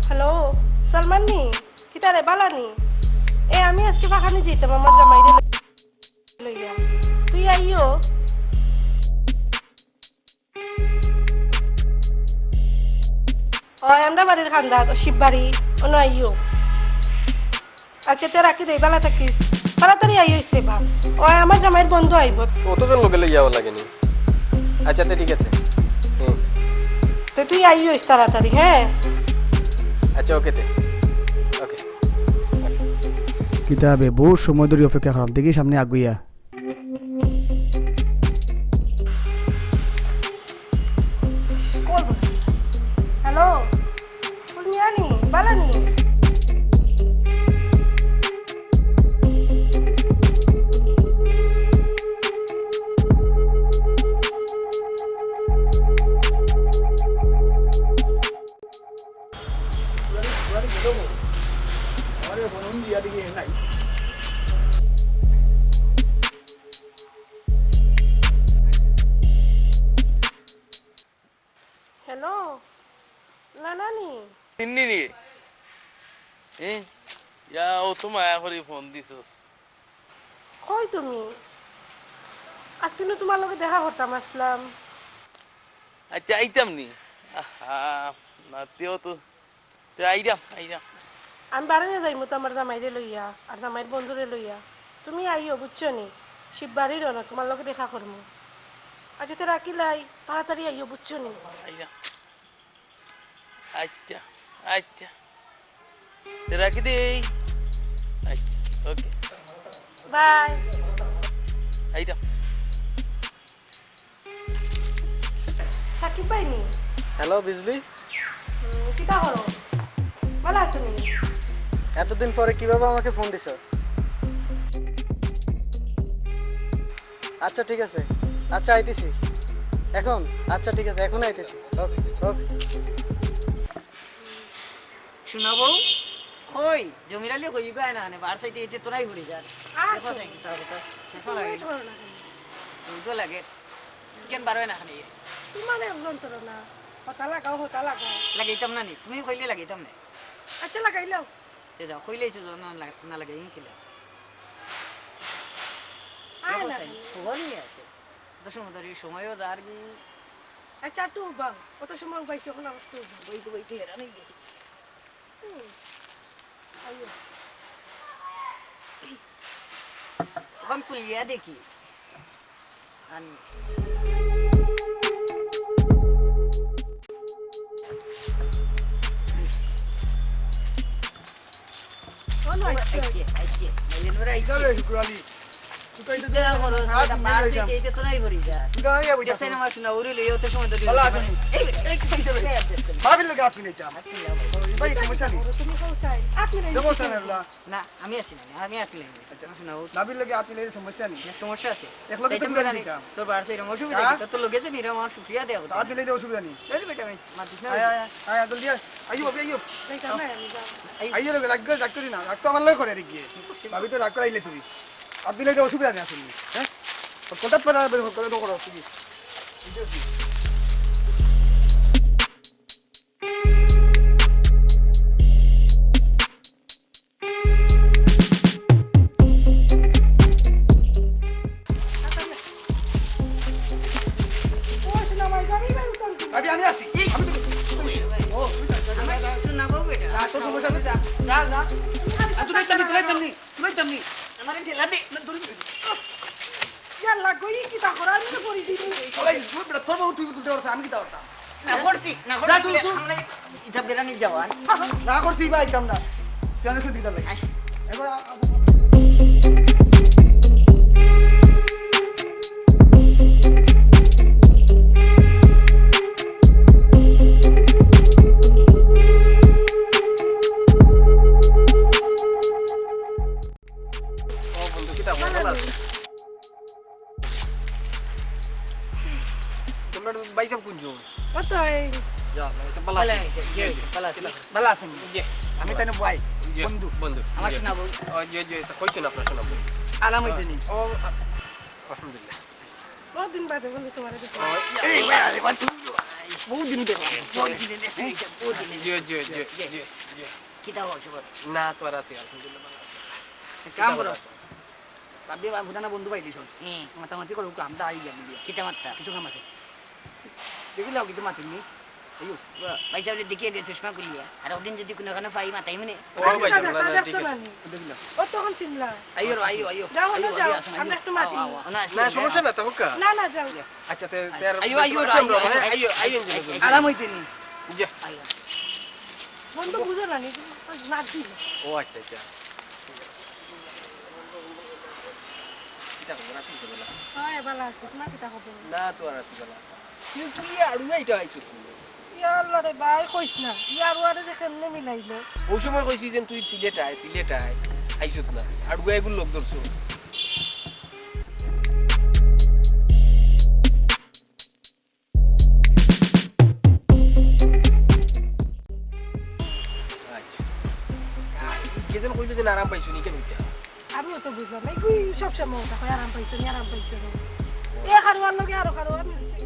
Hello Salman নি কিতারে বালানি এ আমি আজকে ফাঁকানি যেতাম আমার জামাইরে লইয়া তুই আইও ও আমরা বাড়ির খান্দা তো শিববাড়ি অন্য আইও আচ্ছা তে রাখি দেই বালা থাকিস তাড়াতাড়ি আইও রে বা ও আমার জামাইয়ের বন্ধু আইব অতজন লোকে লইয়াও লাগেনি আচ্ছা তে ঠিক আছে তো তুই আইও তাড়াতাড়ি হ্যাঁ আচ্ছা ওকে তে ওকে কিতাবে বহু সময় ধরে অপেক্ষা করলাম দেখি সামনে আগুইয়া হ্যালো ফুলমিয়ানি বালানি হ্যালো নানানি নিন্নি ইয়া ও তো মায়া করে ফোন দিছস কই তুমি আজকে না তোমার লগে দেখা করতাম আসলাম আচ্ছা আইতাম নি আহা না তেও তো তে আইরাম আমি বাড়িতে যাইমু তো আমার জামাইরে লইয়া আর জামাইয়ের বন্ধুরে লইয়া তুমি আইও বুঝছো নি শিববাড়িরও না তোমার লগে দেখা করমু আচ্ছা তো রাখিলাই তাড়াতাড়ি আইও বুঝছো নি আইরাম আচ্ছা আচ্ছা তে রাখি দেই আচ্ছা ওকে বাই আইরাম সাকিব ভাই নি হ্যালো বিজলি কিতা করো ভালো আছো নি এতদিন পরে কিভাবে আমাকে ফোন দিছো আচ্ছা ঠিক আছে আচ্ছা আইতেছি এখন আচ্ছা ঠিক আছে এখন আইতেছি ওকে ওকে শোনাবো কই জমিরালি কইবা না মানে বার সাইতে এতে তোরাই ঘুরে যা দেখো সাই কি তাহলে তো দেখো লাগে তো লাগে কেন বার হয় না খালি তোমার যন্ত্র না হতা লাগাও লাগাইতাম না নি তুমি কইলে লাগাইতাম না আচ্ছা লাগাইলাও তে যাও কইলেইছো না লাগাই কিলা দেখো সাই খবরই আছে তো সময়ও যার কি আচ্ছা তো বাং কত সময় বাইছে এখন আমার তো বইতে হেরা নেই গেছি আইও এখন কুলিয়া দেখি আনি কোন আইছে আইছে মাইলেন আইছে শুক্রালি তোরা করো বার সাইতে এতে তোরাই ঘুরে যা দেশে না শোনা উড়ি লই ওতে সময় ধরে ভালো আছেন? এই কি কইতে রে ভাবির লগে আপনি নেই ভাই সমস্যা নেই তুমি কোথায় আপনি দেখো সানেবলা না আমি আছি না আমি আপনি শোনা ভাবির লগে আপনি নেই সমস্যা নেই সমস্যা আছে একলগে তো তাইতে মিলান দিতাম তোর বার সাইতে অসুবিধা হ্যাঁ? কি তোর লগে যে নিরাম আর সুখিয়া দেও আপনি নেই অসুবিধা নেই ধরে বেটা আমি মাতিস না আয় আয় আয় জলদি আইও আইও দেখো না আমি যাও আইও লগে রাগ করি না রাগ তো আমার লগে করে রেখে ভাবি তো রাগ করাইলে তুমি আপনি নেই অসুবিধা নেই আসলে হ্যাঁ কোটা পড়া করে তো করো তুমি ভাবি আমি আসি আমি তো ও আমার শোনা গো বেটা তোর সমস্যা নেই যা যা তুই তেমনি আমার ঠেলা দে ইয়াল্লা গই কি তা করা আমি তো করি দিই তুই বেটা তোর বউ তুই তুলতে পারছ আমি কি তা পারতাম না করছি না যা করছি তুই আমরা ইটা বেরানি যাওয়া না করছি ভাই কামনা কেন শুধু দিতে লাগে এবার ও বন্ধু কিতা ভালো আছে তোমরা বাইসব কুঞ্জু কত যা বাইসব ভালো পালা আছে পালা ভালো আছেন জি আমি তাই ভাই জি বন্ধু বন্ধু আমার শোনাবো ও জি জি তা কইছো না প্রশ্ন বল আলাম হইতে নেই ও আলহামদুলিল্লাহ বহুত দিন বাদে বলি তোমার এই ভাই আরে বাদ বহুত দিন দেখলাম বহুত দিনে দেখছি এটা, বহুত দিনে জিও জিও জিও জি। জিও জিও কিতা হওয়া সবার না তো আর আছি আলহামদুলিল্লাহ ভালো আছি কাম করো ভাবি ভুটানা বন্ধু পাইলি শোন হুম মাতামাতি করো আমরা আই গেলাম কিতা মাত্তা কিছু কাম আছে দেখিলাও কিন্তু মাতিনি আইও পয়সা বলে দেখিয়ে দিয়ে চশমা খুলিয়া আর ওদিন যদি কোনো কারণে পাই মাতাই মানে ও ভাই তা সামলা না দেখছো ঠিক না আছে নি? দেখিলাম ও তখন চিনলা আইও আইও আইও যাও না যাও আমরা একটু মাতি নিই। না সমস্যা না তো হুক্কা না না যাও আচ্ছা তে তের আইও, আইও, আইও আইও, আইও আইও আরাম হইতে নি যা বন্ধু বুঝো না নি না দিল ও আচ্ছা আচ্ছা কিটা খবর আছে তো বলা হয় ভালো আছে তোমার কিতা খবর না তো আর আছি ভালো আছে কিন্তু ই আড়ু এইটা আইছো তুমি ইয়ার লড়ে ভাই কইস না ইয়ার ওয়ারে যে কেমনে মিলাইলো ওই সময় কইছি যে তুই সিলেট আয় আইছত না আড়ু এগুলো লোক ধরছো আচ্ছা কেজন কইলো যে আরাম পাইছো নি কেন হইতা আমিও তো বুঝলাম না কই সব সময় ওটা কই আরাম পাইছো নি আরাম পাইছো নি এ খারওয়ার লগে আরো খারওয়ার মিলছে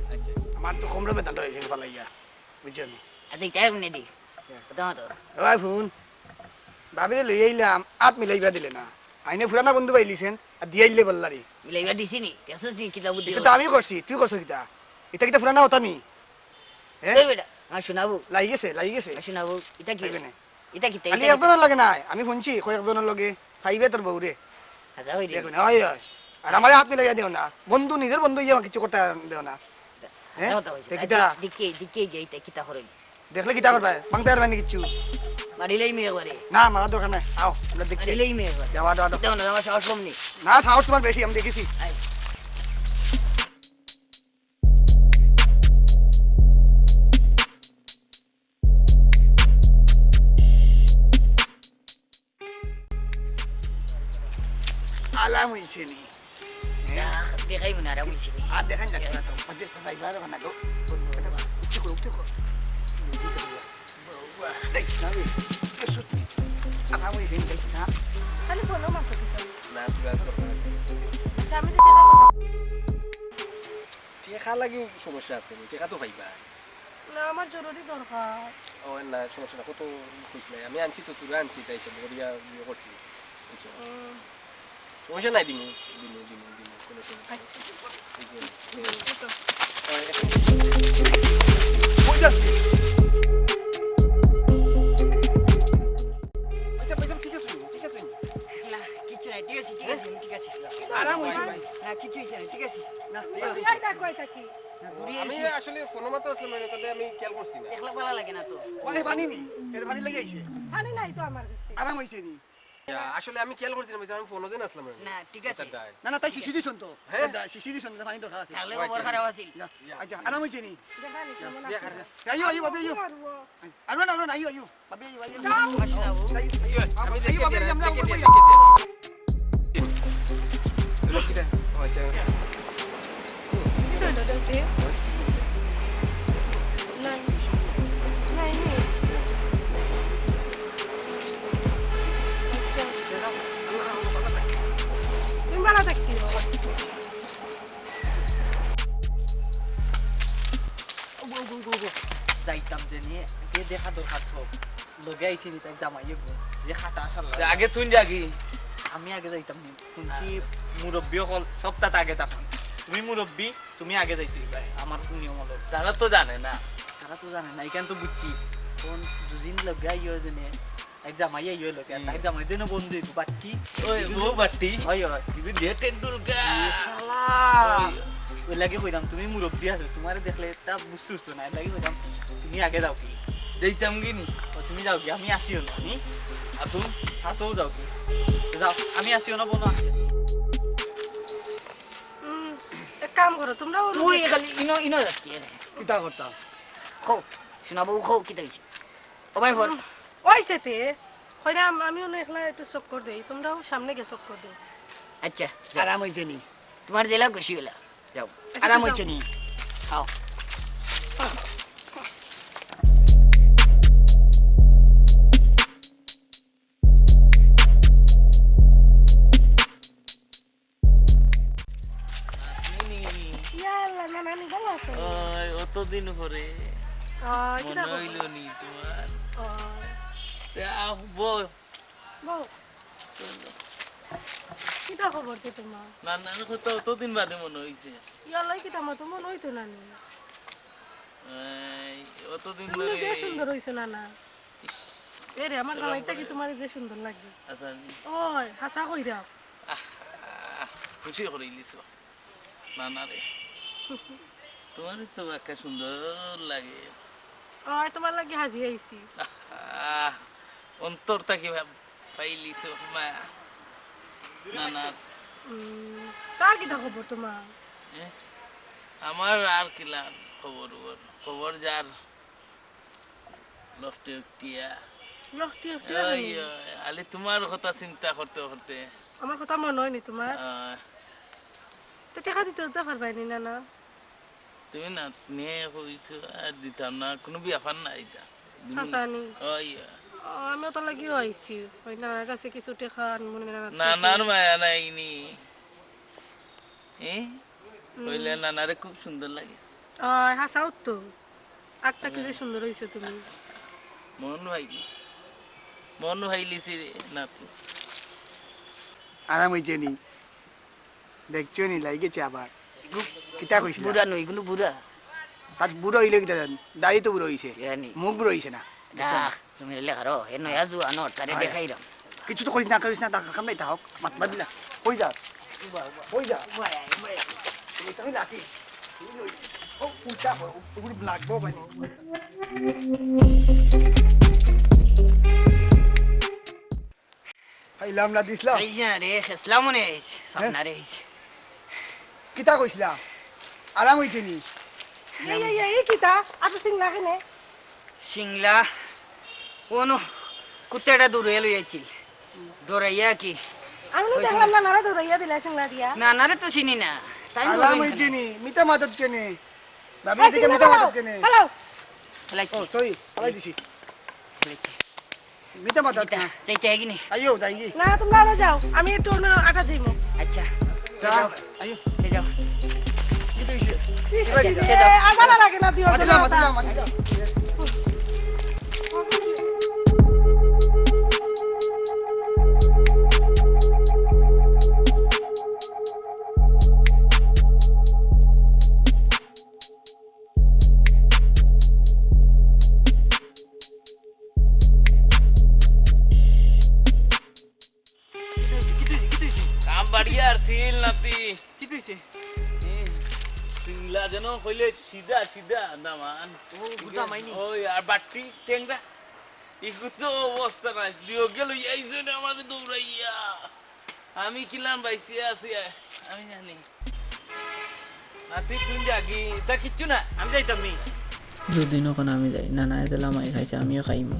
আচ্ছা আমার তো কমরে বেতন ধরে গেছে পালাইয়া বুঝছো নি আচ্ছা তাই মনে দি কথা তো ওই ফোন ভাবিলে লই আইলাম আত মিলাইবা দিলে না আইনে ফুরানা বন্ধু পাইলিছেন আর দিয়ে আইলে বললারি মিলাইবা দিছি নি দেখছস নি কিতা বুদ্ধি এটা তো আমি করছি তুই করছো কিতা এটা কিতা ফুরানা হতা নি হ্যাঁ এই বেটা শোনাবো লাগি গেছে শোনাবো এটা কি লাগবে না। এটা কিতা খালি একজনের লাগে নাই আমি শুনছি কয়েকজনের লগে খাইবে তোর বউরে আচ্ছা হই দেখুন হয় হয় আর আমার হাত মিলাইয়া দেও না বন্ধু নিজের বন্ধু ইয়ে কিছু করতে দেও না হ্যাঁ তে কিতা দিকে যাইতে কিতা হরই দেখলে কিতা করবা বাংতে পারবা নি কিচ্ছু বাড়িলেই মেয়ে করে না মারা দরকার নাই আও আমরা দেখছি বাড়িলেই মেয়ে করে যাওয়া দাওয়া দাও না আমার সাহস কম নেই না সাহস তোমার বেশি আমি দেখেছি আয়। আলাম হইছে নি দেখাই মনে আর বুঝছি আর দেখান যাক না তো মধ্যে কথা ইবার না গো এটা বা উচ্চ করো উচ্চ করো দেখ না রে সত্যি আলাম হইছে নি দেখ না খালি ফোনও মাত্র দিতাম না তুই আর করবা না আচ্ছা আমি দিতে থাকো টেকা লাগি সমস্যা আছে নি টেকা তো পাইবা না আমার জরুরি দরকার ও না সমস্যা না কত কইছিল আমি আনছি তো তুই আনছি তাই সব বড়িয়া ইয়ে করছি বুঝছো? সমস্যা নাই দিমু কোনো সমস্যা নাই। কই যাচ্ছিস পয়সা ঠিক আছে না কিছু নাই ঠিক আছে ঠিক আছে আরাম হইছে ভাই না কিছু হইছে না ঠিক আছে না তুই আই না কই থাকি আমি আসলে ফোনের মতো আসলাম না তাতে আমি খেয়াল করছি না দেখলে ভালো লাগে না তো বলে পানি নি এর পানি লাগি আইছে পানি নাই তো আমার কাছে আরাম হইছে নি আসলে আমি খেয়াল করছি না আমি ফোনও দিন আসলাম না ঠিক আছে না না তাই শিশি দিছন তো হ্যাঁ? শিশি দিছন পানি দরকার আছে তাহলে খবর খারাপ আছিল না, আচ্ছা আরাম হইছে নি দেখানি কেমন আছে আইও আইও বাবি আইও পারবো আরো না আইও আইও বাবি আইও আইও আমার শোনাবো আমি আইও বাবি আমরা দেখে কই আচ্ছা কি হলো দেখতে নাই নাই নি আচ্ছা তুমি ভালো থাকি যাইতাম যে নিয়ে কে দেখা দরকার তো লগে আইছি নি তাই জামাইয়ে বল যে খাটা আসার আগে তুই যাগি আমি আগে যাইতাম নি শুনছি মুরব্বী হল সপ্তাহ আগে তখন তুমি মুরব্বী তুমি আগে যাইতে ভাই আমার নিয়ম হলো তারা তো জানে না তারা তো জানে না এখান তো বুঝছি কোন দুদিন লগে আইও জেনে এক জামাইয়ে আইও লগে আর তাই জামাই দেন বন্ধু বাচ্চি ওই বউ বাটি হয় হয় কিন্তু যে টেন্ডুলকার শালা ওই লাগে কইলাম তুমি মুরব্বী আছো তোমারে দেখলে তা বুঝতে না এর লাগে কইলাম তুমি আগে যাও কি যাইতাম কি নি ও তুমি যাও কি আমি আসিও না নি আসুন আসও যাও কি যাও আমি আসিও না বোন আসি এক কাম করো তোমরা তুই খালি ইনো যাচ্ছি কিতা করতাম খো শোনাবো খো কিতা হইছে ও ভাই ফোন ওই সেতে হয়রা আমিও না একলা একটু চক্কর দেই তোমরাও সামনে গে চক্কর দেই আচ্ছা আরাম হইছে নি তোমার জেলা খুশি হলা যাও আরাম হইছে নি খাও ইয়াল্লা না নানি ভালো আছে ওই ও তো অতদিন পরে কিতা মনে হইল নি তোমার বউ কিতা খবর তে তোমার নানার কথা অতদিন বাদে মনে হইছে ইয়ালাই কিতা মতো মন হইতো না নি অতদিন তুমি ধরে যে সুন্দর হইছো না এরে আমার জামাইটা কি তোমার যে সুন্দর লাগে আচ্ছা ওই হাসা কইরা খুশি করে ইলিছ নানারে তোমার তো একটা সুন্দর লাগে ওই তোমার লাগে হাজি আইছি অন্তর থাকি পাইলিছ মায়া নানার কার কিতা খবর তোমার আমার আর কিলা খবর খবর যার লফটে উঠিয়া লক্ষ্টি আলি তোমার কথা চিন্তা করতে করতে আমার কথা মনে হয়নি তোমার তো টাকা দিতে তো পারবাইনি না তুমি না নিয়ে কইছো আর দিতাম না কোনো বিয়াফান না এটা হাসানি ওই আমিও তো লাগিও আইছি ওই নানার কাছে কিছু টাকা মনে নানার মায়া নাইনি কইলে নানারে খুব সুন্দর লাগে হাসাও তো একটা কি যে সুন্দর হইছে তুমি মন ভাইলিছি রে না তো আরাম হয়েছে নি দেখছো নি লাগেছে আবার কিতা কইছিল বুড়া নই গুলো বুড়া তার বুড়ো হইলে কিতা দাড়ি তো বুড়ো হইছে ইয়ানি মুখ বুড়ো হইছে না ডাক তুমি লেখারো হে নয়া জু আনোর তারে দেখাইরাম কিছু তো করিস না টাকা কাম নাই তা হোক মাত বাদিলা কই যা কই যা তুমি লাকি ও পুচা ওগুলো লাগবো মানে খাইলাম না দিছলা এই যে রে খেসলাম মনে হইছে আপনার হইছে কিতা কইছিলা আরাম হইছে নি এই কিতা আতো সিং লাগে নে সিংলা ওনো কুত্তেটা দূরে লই আইছিল দৌড়াইয়া কি আমি তো দেখলাম না নারা দৌড়াইয়া দিলা সিংলা দিয়া না না রে তো চিনি না তাই আরাম হইছে নি মিতা মাদত কেনে ভাবি থেকে মিতা মাদত কেনে হ্যালো ও সরি আলাই দিছি মিতা মাদত না সেইটা হেগিনি আইও যাইগি না তোমরা আলো যাও আমি একটু অন্য আটা যাইমু আচ্ছা যাও আইও যাও কি দিছে আর ভালো লাগে না দিও মাদিলা কাম বাড়িয়া আর ছিল নাতি কি তুইছে সিংলা যেন কইলে সিধা সিধা দামান বুঝা মাইনি ওই আর বাটি টেংরা ইকু তো অবস্থা নাই দিও গেল এইছে না আমার দৌড়াইয়া আমি কিলাম বাইসি আছি আমি জানি নাতি তুই জাগি তা কিচ্ছু না আমি যাইতাম নি দুদিন ওখানে আমি যাই না না এদেলা মাই খাইছে আমিও খাইম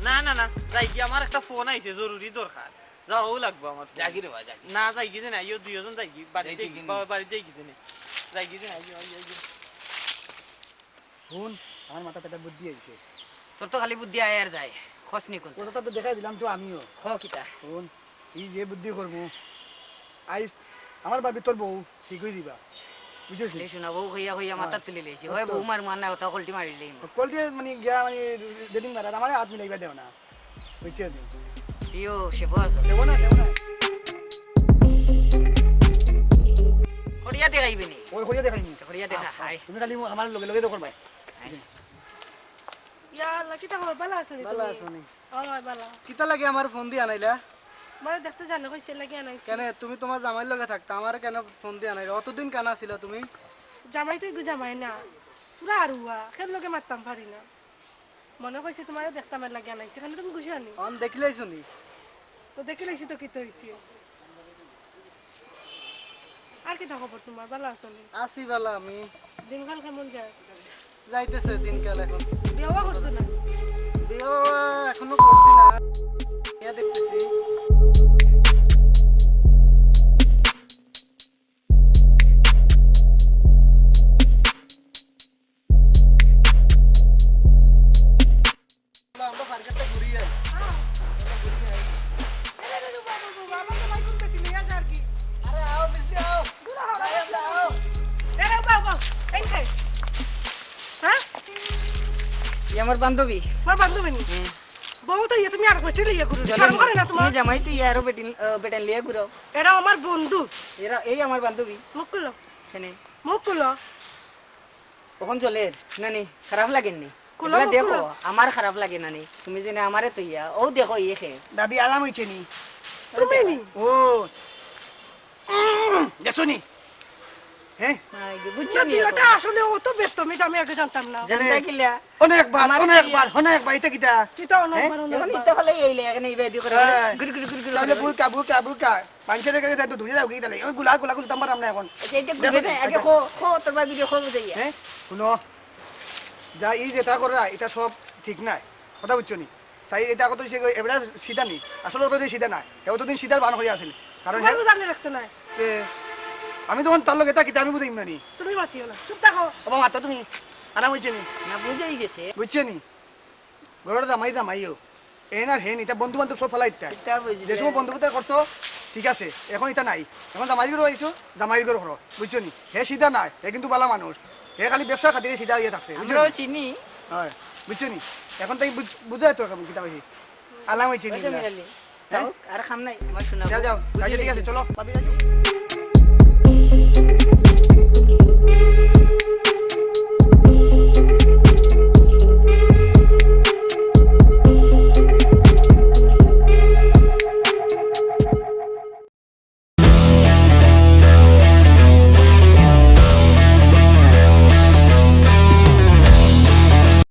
না না না যাই কি আমার একটা ফোন আইছে জরুরি দরকার যাও লাগবো আমার phone। জাগি রে বাজা না যাই কি না আইও দুইজন যাই কি বাড়িতে যাইতে কি নি? বাড়িতে যাই কি না যাই কি না আইও আইও আইও শুন আমার মাথাতে একটা বুদ্ধি আইছে তোর তো খালি বুদ্ধি আয় আর যায় খস নি কোন ওটা তো দেখাই দিলাম তো আমিও খ কিতা শুন এই যে বুদ্ধি করবো আইস আমার ভাবি তোর বউ ঠিক হয়ে দিবা বুঝেছিস লে শোনা বউ হইয়া হইয়া মাথা তুলি লেছি হয় বউ মার মান না ওটা কলটি মারি লই কলটি মানে গিয়া মানে ডেটিং মারা আমার হাত মিলাইবা দেও না বুঝছিস ইও সে বস দেবো না খড়িয়া দেখাইবে নি ওই করিয়া দেখাইনি খড়িয়া দেখা হাই তুমি খালি আমার লগে লগে তো করবাই ইয়া কিতা খবর ভালো আছো নি ভালো আছো নি ওই ভালো কিতা লাগে আমার ফোন দিয়ে আনাইলা মানে দেখতে জানো কইছে লাগি আনাইছি কেন তুমি তোমার জামাইর লগে থাকতা আমার কেন ফোন দিয়ে আনাইলা অতদিন কেন ছিল তুমি জামাই তো এগু জামাই না পুরা আরুয়া কেন লগে মারতাম পারি না মনে কইছে তোমারও দেখতাম এর লাগি আনাইছি এখানে তুমি গুছি আনি অন দেখিলাইছো নি তো দেখে লাইছি তো কিতা হইছে আর কিতা খবর তোমার ভালো আছো নি আসি বালা আমি দিনকাল কেমন যায় যাইতেছে দিনকাল এখন বিয়া করছো না বিয়ে এখনো করছি না ইয়া দেখতেছি আমরা মার্কেটে ঘুরি যাই আরে আও বিজলি আও আও ই আমার বান্ধবী আমার বান্ধবী নি বউ তো ইয়ে তুমি আর কইতে লইয়া ঘুরো শরম করে না তোমার তুমি জামাই তুই আরো বেটান লিয়ে ঘুরো এটা আমার বন্ধু এরা এই আমার বান্ধবী মুখ খুলো এখানে মুখ খুলো কখন চলে নানি খারাপ লাগেননি কুলো, এগুলা দেখো কুলো। আমার খারাপ লাগে নানি তুমি জেনে আমারে তো ইয়া ও দেখো ইয়ে খে দাবি আলাম হইছে নি তুমি নি ও দেখছো নি হ্যাঁ বুঝছো নি যদি এটা আসলে ও তো বেতমি আমি আগে জানতাম না জানতা কিলা অনেকবার এটা কিটা কিটা অনেকবার এখন অনেকবার ইতা হলে এইলে এখানে ইবে দি করে হ্যাঁ। গুর গুর গুর গুর তাহলে বুরকা মানুষের কাছে তো ধুয়ে দাও কি তাহলে ওই গুলা তাম্বার আমরা এখন এইটা গুবে না আগে খো খো তোর বাদ ভিডিও খো বুঝাইয়া হ্যাঁ শুনো যা এই যেটা করা এটা সব ঠিক নাই কথা বুঝছো নি সাই এটা কত এবারে সিধা নি আসলে অত সিধা নাই এ অতদিন সিধার বান হয়ে আছিল কারণ তোমার জানি রাখতে নাই আমি তখন তার লোক এটা কিতা আমি বুঝাইম না নি তুমি বাতিও না চুপ থাকো বাবা মাতা তুমি আরাম হইছে নি না বুঝাই গেছে বুঝছো নি ঘরের জামাইও এনার হেন এটা বন্ধু বান্ধব সব ফেলাই ইত্যা এটা বুঝি যে সময় বন্ধু বান্ধব করছো ঠিক আছে এখন এটা নাই এখন জামাই ঘর আইছো জামাই ঘর করো বুঝছো নি হে সিধা নাই হে কিন্তু ভালো মানুষ হে খালি ব্যবসার খাতিরে সিধা ইয়ে থাকছে বুঝছো আমরাও নি? চিনি হয় বুঝছো নি এখন তাই বুঝাই তো এখন কিতা হইছে আলাম হইছে নি বুঝছো মিলালি হ্যাঁ? আর খাম নাই আমার শোনা যাও যাও আচ্ছা ঠিক আছে চলো পাবি যাও